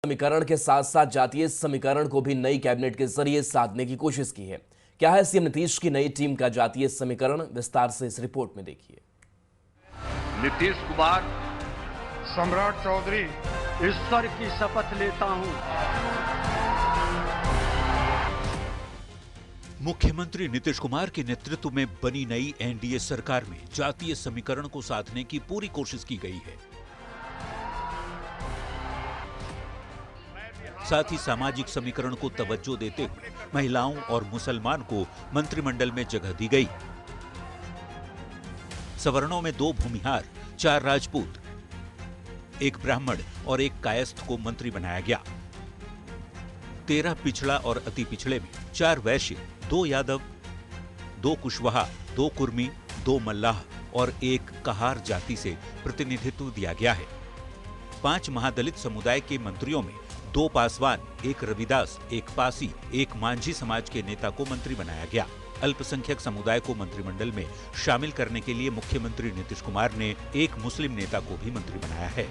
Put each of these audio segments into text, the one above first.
समीकरण के साथ साथ जातीय समीकरण को भी नई कैबिनेट के जरिए साधने की कोशिश की है। क्या है सीएम नीतीश की नई टीम का जातीय समीकरण, विस्तार से इस रिपोर्ट में देखिए। नीतीश कुमार, सम्राट चौधरी, ईश्वर की शपथ लेता हूं। मुख्यमंत्री नीतीश कुमार के नेतृत्व में बनी नई एनडीए सरकार में जातीय समीकरण को साधने की पूरी कोशिश की गई है। साथ ही सामाजिक समीकरण को तवज्जो देते हुए महिलाओं और मुसलमान को मंत्रिमंडल में जगह दी गई। सवर्णों में 2 भूमिहार, 4 राजपूत, 1 ब्राह्मण और 1 कायस्थ को मंत्री बनाया गया। 13 पिछड़ा और अति पिछड़े में 4 वैश्य, 2 यादव, 2 कुशवाहा, 2 कुर्मी, 2 मल्लाह और 1 कहार जाति से प्रतिनिधित्व दिया गया है। 5 महादलित समुदाय के मंत्रियों में 2 पासवान, 1 रविदास, 1 पासी, 1 मांझी समाज के नेता को मंत्री बनाया गया। अल्पसंख्यक समुदाय को मंत्रिमंडल में शामिल करने के लिए मुख्यमंत्री नीतीश कुमार ने 1 मुस्लिम नेता को भी मंत्री बनाया है।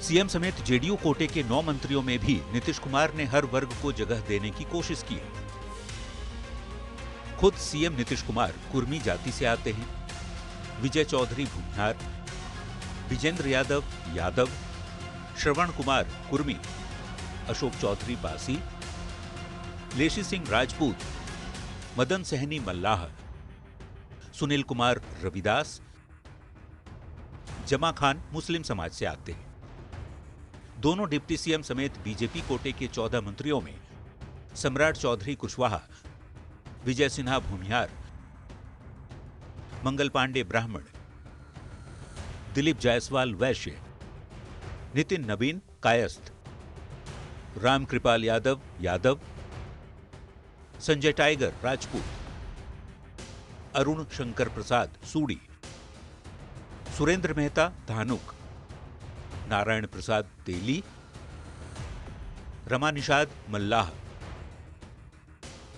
सीएम समेत जेडीयू कोटे के 9 मंत्रियों में भी नीतीश कुमार ने हर वर्ग को जगह देने की कोशिश की है। खुद सीएम नीतीश कुमार कुर्मी जाति से आते हैं। विजय चौधरी भूमिहार, विजेंद्र यादव यादव, श्रवण कुमार कुर्मी, अशोक चौधरी पासी, लेशी सिंह राजपूत, मदन सहनी मल्लाह, सुनील कुमार रविदास, जमा खान मुस्लिम समाज से आते हैं। दोनों डिप्टी सीएम समेत बीजेपी कोटे के 14 मंत्रियों में सम्राट चौधरी कुशवाहा, विजय सिन्हा भूमिहार, मंगल पांडे ब्राह्मण, दिलीप जायसवाल वैश्य, नितिन नवीन कायस्थ, रामकृपाल यादव यादव, संजय टाइगर राजपूत, अरुण शंकर प्रसाद सूडी, सुरेंद्र मेहता धानुक, नारायण प्रसाद तेली, रमा निषाद मल्लाह,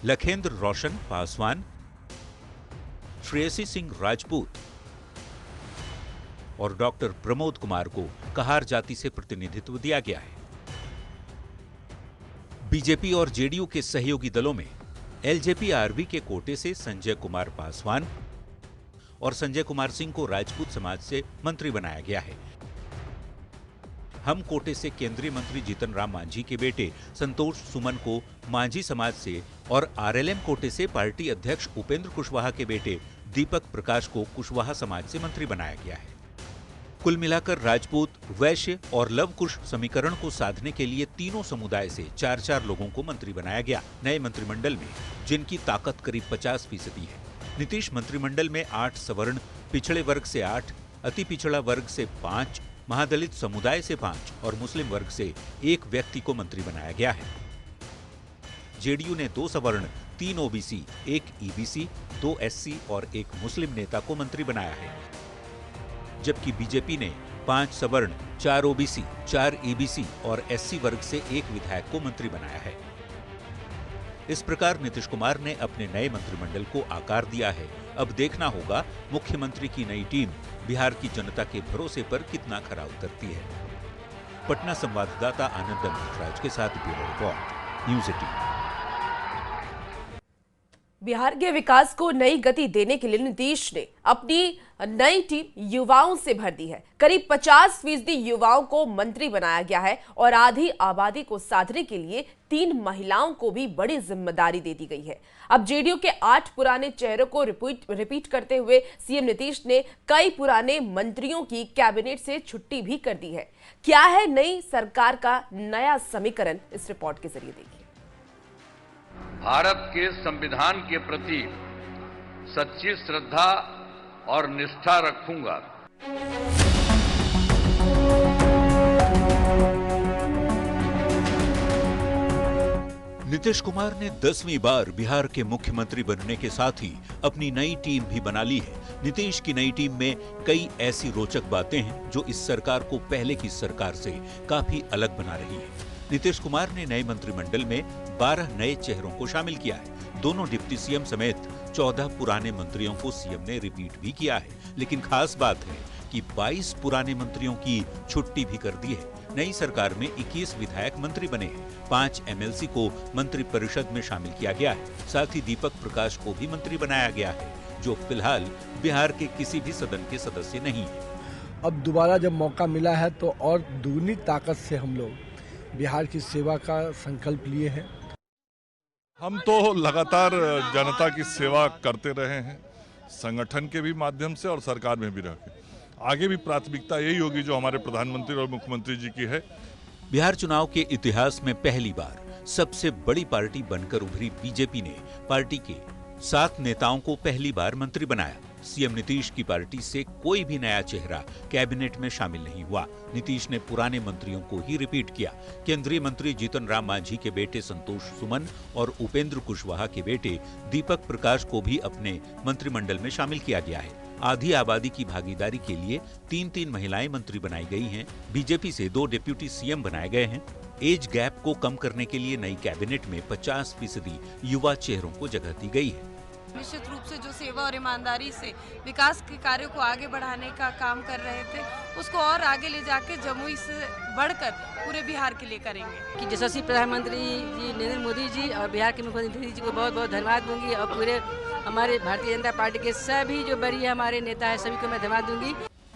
लखेंद्र रोशन पासवान, श्रेयसी सिंह राजपूत और डॉक्टर प्रमोद कुमार को कहार जाति से प्रतिनिधित्व दिया गया है। बीजेपी और जेडीयू के सहयोगी दलों में एलजेपी आरवी के कोटे से संजय कुमार पासवान और संजय कुमार सिंह को राजपूत समाज से मंत्री बनाया गया है। हम कोटे से केंद्रीय मंत्री जीतन राम मांझी के बेटे संतोष सुमन को मांझी समाज से और आरएलएम कोटे से पार्टी अध्यक्ष उपेंद्र कुशवाहा के बेटे दीपक प्रकाश को कुशवाहा समाज से मंत्री बनाया गया है। कुल मिलाकर राजपूत, वैश्य और लवकुश समीकरण को साधने के लिए तीनों समुदाय से 4-4 लोगों को मंत्री बनाया गया। नए मंत्रिमंडल में जिनकी ताकत करीब 50% है। नीतीश मंत्रिमंडल में 8 सवर्ण, पिछड़े वर्ग से 8, अति पिछड़ा वर्ग से 5, महादलित समुदाय से 5 और मुस्लिम वर्ग से 1 व्यक्ति को मंत्री बनाया गया है। जेडीयू ने 2 सवर्ण, 3 ओबीसी, 1 ईबीसी, 2 एससी और 1 मुस्लिम नेता को मंत्री बनाया है, जबकि बीजेपी ने 5 सवर्ण, 4 ओबीसी, 4 ईबीसी और एससी वर्ग से 1 विधायक को मंत्री बनाया है। इस प्रकार नीतीश कुमार ने अपने नए मंत्रिमंडल को आकार दिया है। अब देखना होगा मुख्यमंत्री की नई टीम बिहार की जनता के भरोसे पर कितना खरा उतरती है। पटना संवाददाता आनंद अमृतराज के साथ ब्यूरो रिपोर्ट, न्यूज़ 18। बिहार के विकास को नई गति देने के लिए नीतीश ने अपनी नई टीम युवाओं से भर दी है। करीब 50% युवाओं को मंत्री बनाया गया है और आधी आबादी को साधने के लिए 3 महिलाओं को भी बड़ी जिम्मेदारी दे दी गई है। अब जेडीयू के 8 पुराने चेहरों को रिपीट करते हुए सीएम नीतीश ने कई पुराने मंत्रियों की कैबिनेट से छुट्टी भी कर दी है। क्या है नई सरकार का नया समीकरण, इस रिपोर्ट के जरिए देखिए। भारत के संविधान के प्रति सच्ची श्रद्धा और निष्ठा रखूंगा। नीतीश कुमार ने 10वीं बार बिहार के मुख्यमंत्री बनने के साथ ही अपनी नई टीम भी बना ली है। नीतीश की नई टीम में कई ऐसी रोचक बातें हैं जो इस सरकार को पहले की सरकार से काफी अलग बना रही है। नीतीश कुमार ने नए मंत्रिमंडल में 12 नए चेहरों को शामिल किया है। दोनों डिप्टी सीएम समेत 14 पुराने मंत्रियों को सीएम ने रिपीट भी किया है। लेकिन खास बात है कि 22 पुराने मंत्रियों की छुट्टी भी कर दी है। नई सरकार में 21 विधायक मंत्री बने हैं। 5 एमएलसी को मंत्री परिषद में शामिल किया गया है। साथ ही दीपक प्रकाश को भी मंत्री बनाया गया है, जो फिलहाल बिहार के किसी भी सदन के सदस्य नहीं है। अब दोबारा जब मौका मिला है तो और दुगनी ताकत से हम लोग बिहार की सेवा का संकल्प लिए हैं। हम तो लगातार जनता की सेवा करते रहे हैं, संगठन के भी माध्यम से और सरकार में भी रह के। आगे भी प्राथमिकता यही होगी जो हमारे प्रधानमंत्री और मुख्यमंत्री जी की है। बिहार चुनाव के इतिहास में पहली बार सबसे बड़ी पार्टी बनकर उभरी बीजेपी ने पार्टी के 7 नेताओं को पहली बार मंत्री बनाया। सीएम नीतीश की पार्टी से कोई भी नया चेहरा कैबिनेट में शामिल नहीं हुआ। नीतीश ने पुराने मंत्रियों को ही रिपीट किया। केंद्रीय मंत्री जीतन राम मांझी के बेटे संतोष सुमन और उपेंद्र कुशवाहा के बेटे दीपक प्रकाश को भी अपने मंत्रिमंडल में शामिल किया गया है। आधी आबादी की भागीदारी के लिए 3-3 महिलाएं मंत्री बनाई गई हैं। बीजेपी से 2 डिप्यूटी सीएम बनाए गए हैं। एज गैप को कम करने के लिए नई कैबिनेट में 50% युवा चेहरों को जगह दी गई है। निश्चित रूप से जो सेवा और ईमानदारी से विकास के कार्यों को आगे बढ़ाने का काम कर रहे थे, उसको और आगे ले जाके जमुई से बढ़कर पूरे बिहार के लिए करेंगे। कि यशस्वी प्रधानमंत्री जी नरेंद्र मोदी जी और बिहार के मुख्यमंत्री जी को बहुत बहुत धन्यवाद दूंगी और पूरे हमारे भारतीय जनता पार्टी के सभी जो बड़ी हमारे नेता है सभी को मैं धन्यवाद दूंगी।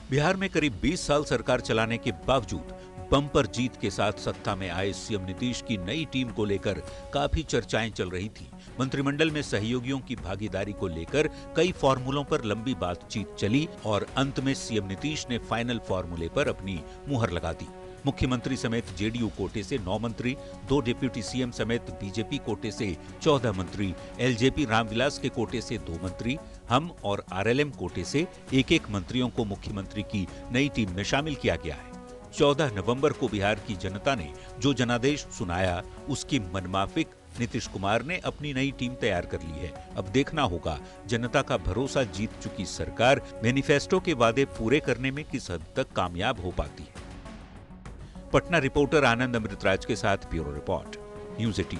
बिहार में करीब 20 साल सरकार चलाने के बावजूद बम्पर जीत के साथ सत्ता में आए सीएम नीतीश की नई टीम को लेकर काफी चर्चाएं चल रही थी। मंत्रिमंडल में सहयोगियों की भागीदारी को लेकर कई फॉर्मूलों पर लंबी बातचीत चली और अंत में सीएम नीतीश ने फाइनल फॉर्मूले पर अपनी मुहर लगा दी। मुख्यमंत्री समेत जेडीयू कोटे से 9 मंत्री, 2 डिप्यूटी सीएम समेत बीजेपी कोटे से 14 मंत्री, एलजेपी रामविलास के कोटे से 2 मंत्री, हम और आरएलएम कोटे से 1-1 मंत्रियों को मुख्यमंत्री की नई टीम में शामिल किया गया है। 14 नवंबर को बिहार की जनता ने जो जनादेश सुनाया, उसकी मनमाफिक नीतीश कुमार ने अपनी नई टीम तैयार कर ली है। अब देखना होगा जनता का भरोसा जीत चुकी सरकार मैनिफेस्टो के वादे पूरे करने में किस हद तक कामयाब हो पाती है। पटना रिपोर्टर आनंद अमृतराज के साथ ब्यूरो रिपोर्ट, न्यूज़ 18।